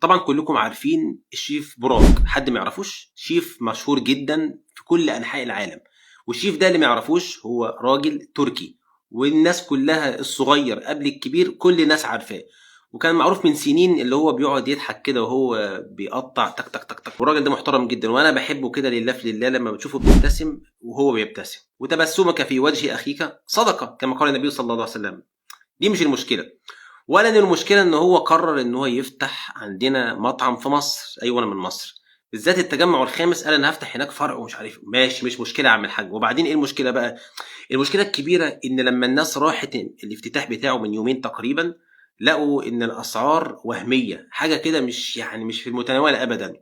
طبعا كلكم عارفين الشيف براك، حد ما يعرفوش؟ شيف مشهور جدا في كل انحاء العالم. والشيف ده اللي ما يعرفوش هو راجل تركي، والناس كلها الصغير قبل الكبير كل الناس عارفاه. وكان معروف من سنين اللي هو بيقعد يضحك كده وهو بيقطع تك تك تك تك. والراجل ده محترم جدا، وانا بحبه كده لله في لله لما بتشوفه بيبتسم وهو بيبتسم. وتبسمك في وجه اخيك صدقه، كما قال النبي صلى الله عليه وسلم. دي مش المشكله، ولا ان المشكله ان هو قرر ان هو يفتح عندنا مطعم في مصر. ايوه انا من مصر، بالذات التجمع الخامس، قال انا هفتح هناك فرع ومش عارف. ماشي، مش مشكله يا عم الحاج. وبعدين ايه المشكله بقى؟ المشكله الكبيره ان لما الناس راحت الافتتاح بتاعه من يومين تقريبا، لقوا ان الاسعار وهميه، حاجه كده مش يعني مش في المتناول ابدا.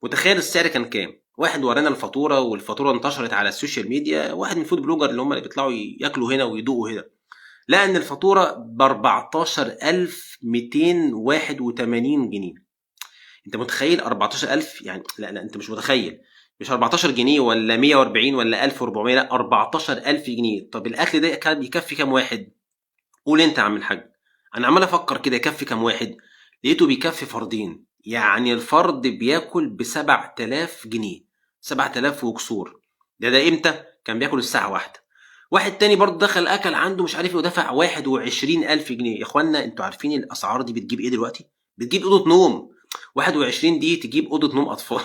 متخيل السعر كان كام؟ واحد ورانا الفاتوره، والفاتوره انتشرت على السوشيال ميديا، واحد من الفود بلوجر اللي هم اللي بيطلعوا ياكلوا هنا ويدوقوا هنا، لقى ان الفاتوره ب 14281 جنيه. انت متخيل 14,000؟ يعني لا لا، انت مش متخيل. مش 14 جنيه ولا 140 ولا 1400، لا 14,000 جنيه. طب الاكل ده كان يكفي كام واحد؟ قول انت يا عم الحاج. انا عمال افكر كده يكفي كام واحد، لقيته بيكفي فردين. يعني الفرد بياكل ب 7,000 جنيه، 7,000 وكسور. ده امتى؟ كان بياكل الساعه واحدة. واحد تاني برضه دخل اكل عنده مش عارف ايه ودفع 21,000 جنيه. يا اخوانا انتوا عارفين الاسعار دي بتجيب ايه دلوقتي؟ بتجيب اوضه نوم. 21 دي تجيب اوضه نوم اطفال.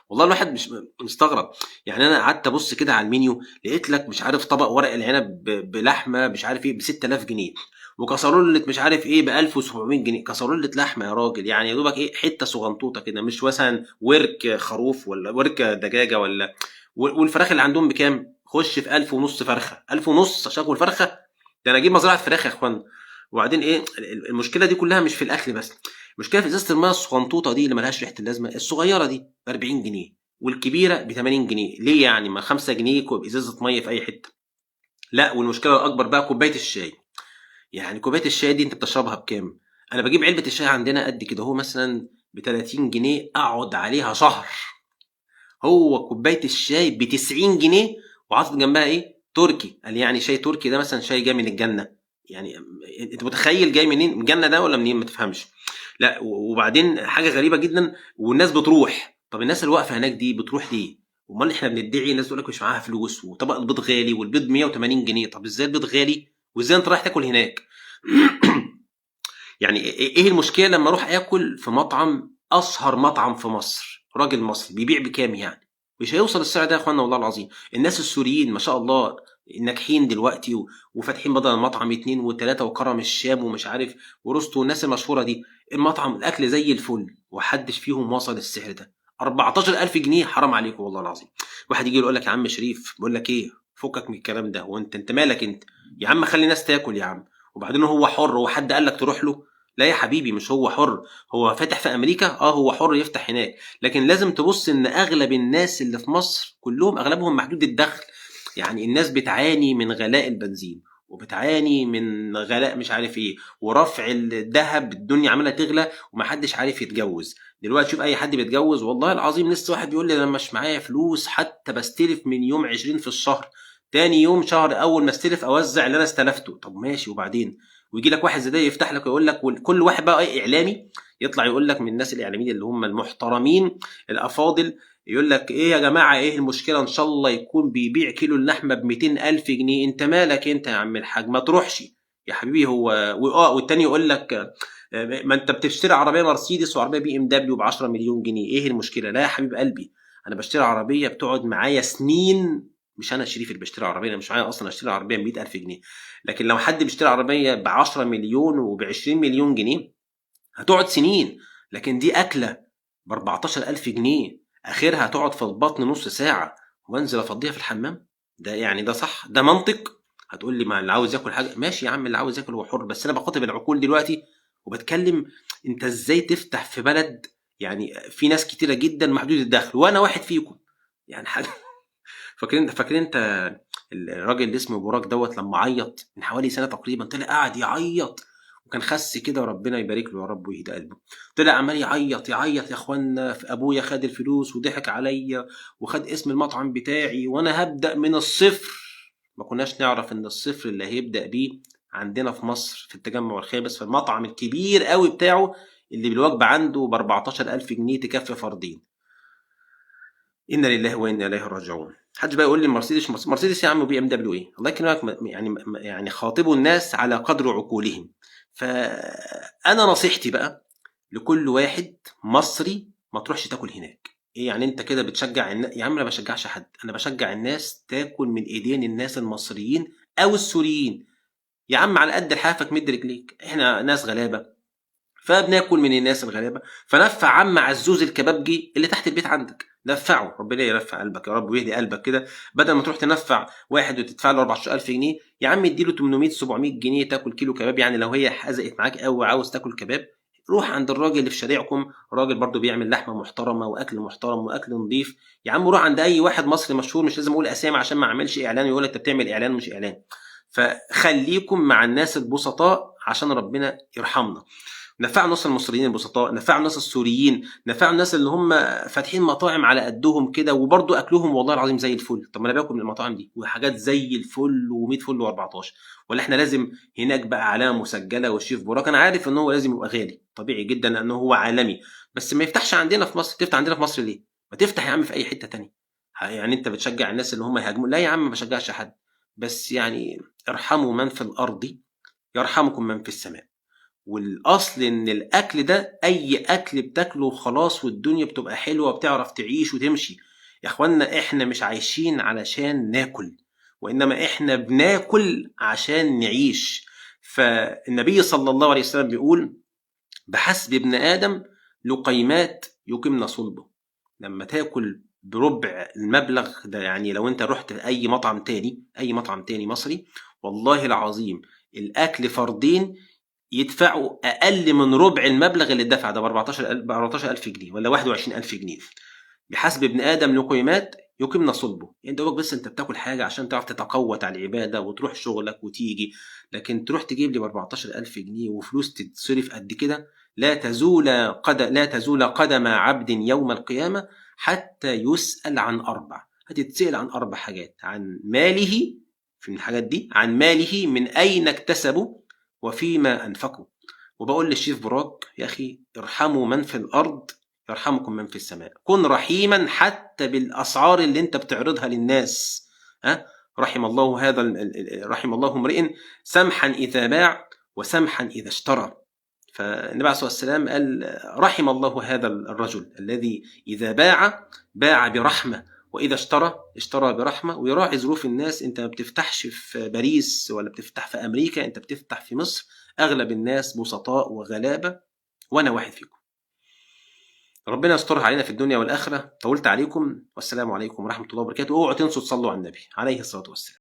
والله الواحد مش مستغرب. يعني انا قعدت ابص كده على المنيو، لقيت لك مش عارف طبق ورق العنب بلحمه مش عارف ايه ب 6000 جنيه، وكسرولة مش عارف ايه ب 1700 جنيه. كسرولة لحمه يا راجل، يعني يا دوبك ايه، حته صغنطوطه كده، مش مثلا ورك خروف ولا ورك دجاجه ولا. والفراخ اللي عندهم بكام؟ خش في 1000 ونص فرخه، 1000 ونص عشان اكل فرخه؟ ده انا اجيب مزرعه فراخ يا اخوان. وبعدين ايه المشكله دي كلها؟ مش في الاكل بس، المشكله في ازازه الميه الصغنطوطه دي اللي ملهاش ريحه اللازمه، الصغيره دي ب 40 جنيه، والكبيره ب 80 جنيه. ليه يعني؟ ما 5 جنيه ازازه ميه في اي حته. لا، والمشكله الاكبر بقى كوبايه الشاي. يعني كوبايه الشاي دي انت بتشربها بكام؟ انا بجيب علبه الشاي عندنا قد كده، هو مثلا ب 30 جنيه، اقعد عليها شهر. هو كوبايه الشاي ب 90 جنيه، وعاطط جنبها ايه؟ تركي. قال يعني شاي تركي ده مثلا شاي جاي من الجنه؟ يعني انت متخيل جاي منين؟ من الجنه ده ولا منين؟ ما تفهمش. لا وبعدين حاجه غريبه جدا، والناس بتروح. طب الناس اللي واقفه هناك دي بتروح ليه؟ امال احنا بندعي الناس تقول لك مش معاها فلوس، وطبق البيض غالي، والبيض 180 جنيه. طب ازاي البيض غالي وازاي انت رايح تاكل هناك؟ يعني ايه المشكله لما اروح اكل في مطعم، اشهر مطعم في مصر، راجل مصري بيبيع بكام يعني؟ مش هيوصل السعر ده يا اخوانا والله العظيم. الناس السوريين ما شاء الله ناجحين دلوقتي وفاتحين بدل المطعم اتنين وتلاته، وكرم الشام ومش عارف ورستو والناس المشهوره دي. المطعم الاكل زي الفل، وحدش فيهم وصل السعر ده. 14,000 جنيه حرام عليكم والله العظيم. واحد يجي يقول لك يا عم شريف، بقول لك ايه، فكك من الكلام ده، وانت مالك انت؟ يا عم خلي الناس تاكل يا عم. وبعدين هو حر، هو حد قال لك تروح له؟ لا يا حبيبي، مش هو حر. هو فاتح في امريكا، هو حر يفتح هناك. لكن لازم تبص ان اغلب الناس اللي في مصر كلهم اغلبهم محدود الدخل. يعني الناس بتعاني من غلاء البنزين، وبتعاني من غلاء مش عارف ايه، ورفع الذهب، الدنيا عماله تغلى، ومحدش عارف يتجوز. دلوقتي شوف اي حد بيتجوز، والله العظيم لسه واحد بيقول لي انا مش معايا فلوس حتى بستلف من يوم 20 في الشهر، تاني يوم شهر اول ما استلف اوزع اللي انا استلفته. طب ماشي وبعدين؟ ويجي لك واحد زي ده يفتح لك ويقول لك، كل واحد بقى ايه اعلامي يطلع يقول لك من الناس الاعلاميين اللي هم المحترمين الافاضل، يقول لك ايه يا جماعه، ايه المشكله ان شاء الله يكون بيبيع كيلو اللحمه ب 200,000 جنيه؟ انت مالك انت يا عم الحاج؟ ما تروحش يا حبيبي. هو والتاني يقول لك ما انت بتشتري عربيه مرسيدس وعربيه بي ام دبليو ب 10 مليون جنيه، ايه المشكله؟ لا يا حبيب قلبي، انا بشتري عربيه بتقعد معايا سنين. مش انا شريف اللي بشتري عربيه، انا مش معايا اصلا اشتري عربيه ب 100,000 جنيه. لكن لو حد بيشتري عربيه ب 10 مليون وب 20 مليون جنيه هتقعد سنين. لكن دي اكله ب 14,000 جنيه، اخرها هتقعد في البطن نص ساعه وانزل افضيها في الحمام. ده يعني ده صح؟ ده منطق؟ هتقول لي ما اللي عاوز ياكل حاجه ماشي يا عم، اللي عاوز ياكل هو حر، بس انا بخاطب العقول دلوقتي وبتكلم. انت ازاي تفتح في بلد يعني في ناس كتيره جدا محدود الدخل، وانا واحد فيكم؟ يعني حاجه. فاكرين انت الراجل اللي اسمه براك دوت لما عيط من حوالي سنه تقريبا، طلع قاعد يعيط، وكان خس كده وربنا يبارك له يا رب ويهدى قلبه. طلع عمال يعيط يعيط، يا اخوانا ابويا خد الفلوس وضحك عليا وخد اسم المطعم بتاعي وانا هبدا من الصفر. ما كناش نعرف ان الصفر اللي هيبدا بيه عندنا في مصر في التجمع الخامس في المطعم الكبير قوي بتاعه اللي بالوجبة عنده ب 14,000 جنيه تكفي فردين. إنا لله وإنا إليه راجعون. محدش بقى يقول لي مرسيدس يا عم وبي ام دبليو ايه، الله يكرمك، يعني خاطبوا الناس على قدر عقولهم. فأنا نصيحتي بقى لكل واحد مصري، ما تروحش تاكل هناك. ايه يعني انت كده بتشجع يا عم انا بشجعش حد، انا بشجع الناس تاكل من ايدين الناس المصريين او السوريين. يا عم على قد لحافك مد رجليك، احنا ناس غلابه فبناكل من الناس الغلابه. فنفع عم عزوز الكبابجي اللي تحت البيت عندك، نفعه، ربنا يرفع قلبك يا رب ويهدي قلبك كده. بدل ما تروح تنفع واحد وتدفع له 14,000 جنيه، يا عم اديله 800 700 جنيه تاكل كيلو كباب. يعني لو هي حزقت معاك قوي وعاوز تاكل كباب، روح عند الراجل اللي في شارعكم، راجل برضو بيعمل لحمه محترمه واكل محترم واكل نظيف. يا عم روح عند اي واحد مصري مشهور، مش لازم اقول اسامي عشان ما اعملش اعلان ويقول لك انت بتعمل اعلان مش اعلان. فخليكم مع الناس البسطاء عشان ربنا يرحمنا. نفعوا الناس المصريين البسطاء، نفعوا الناس السوريين، نفعوا الناس اللي هم فاتحين مطاعم على قدهم كده وبرضه اكلهم والله العظيم زي الفل. طب ما انا باكل من المطاعم دي وحاجات زي الفل و100 فل و14، ولا احنا لازم هناك بقى علامه مسجله والشيف براك؟ انا عارف ان هو لازم يبقى غالي طبيعي جدا لانه هو عالمي، بس ما يفتحش عندنا في مصر. تفتح عندنا في مصر ليه؟ ما تفتح يا عم في اي حته تانية. يعني انت بتشجع الناس اللي هم يهاجموا؟ لا يا عم ما بشجعش حد، بس يعني ارحموا من في الارض يرحمكم من في السماء. والاصل ان الاكل ده اي اكل بتاكله خلاص والدنيا بتبقى حلوه وبتعرف تعيش وتمشي. يا اخوانا احنا مش عايشين علشان ناكل، وانما احنا بناكل عشان نعيش. فالنبي صلى الله عليه وسلم بيقول بحسب ابن ادم لقيمات يقمن صلبه. لما تاكل بربع المبلغ ده، يعني لو انت رحت اي مطعم تاني، اي مطعم تاني مصري، والله العظيم الاكل فردين يدفعوا اقل من ربع المبلغ اللي اتدفع ده ب 14,000 جنيه ولا 21,000 جنيه. بحسب ابن ادم لقيمات يقيمن صلبه. انت دوبك بس انت بتاكل حاجه عشان تعرف تتقوت على العباده وتروح شغلك وتيجي، لكن تروح تجيب لي ب 14,000 جنيه وفلوس تتصرف قد كده. لا تزول قدم عبد يوم القيامه حتى يسأل عن اربع. هتتسأل عن اربع حاجات: عن ماله، في الحاجات دي عن ماله من اين اكتسبه وفيما أنفقوا. وبقول للشيف براك يا أخي ارحموا من في الأرض يرحمكم من في السماء. كن رحيما حتى بالأسعار اللي انت بتعرضها للناس. رحم الله امرئ سمحا إذا باع وسمحا إذا اشترى. فالنبي عليه الصلاة والسلام قال رحم الله هذا الرجل الذي إذا باع برحمة، وإذا اشترى برحمة. ويراعي ظروف الناس. أنت ما بتفتحش في باريس ولا بتفتح في أمريكا، أنت بتفتح في مصر. أغلب الناس بسطاء وغلابة، وأنا واحد فيكم. ربنا يسترها علينا في الدنيا والآخرة. طولت عليكم، والسلام عليكم ورحمة الله وبركاته. اوعوا تنسوا تصلوا على النبي عليه الصلاة والسلام.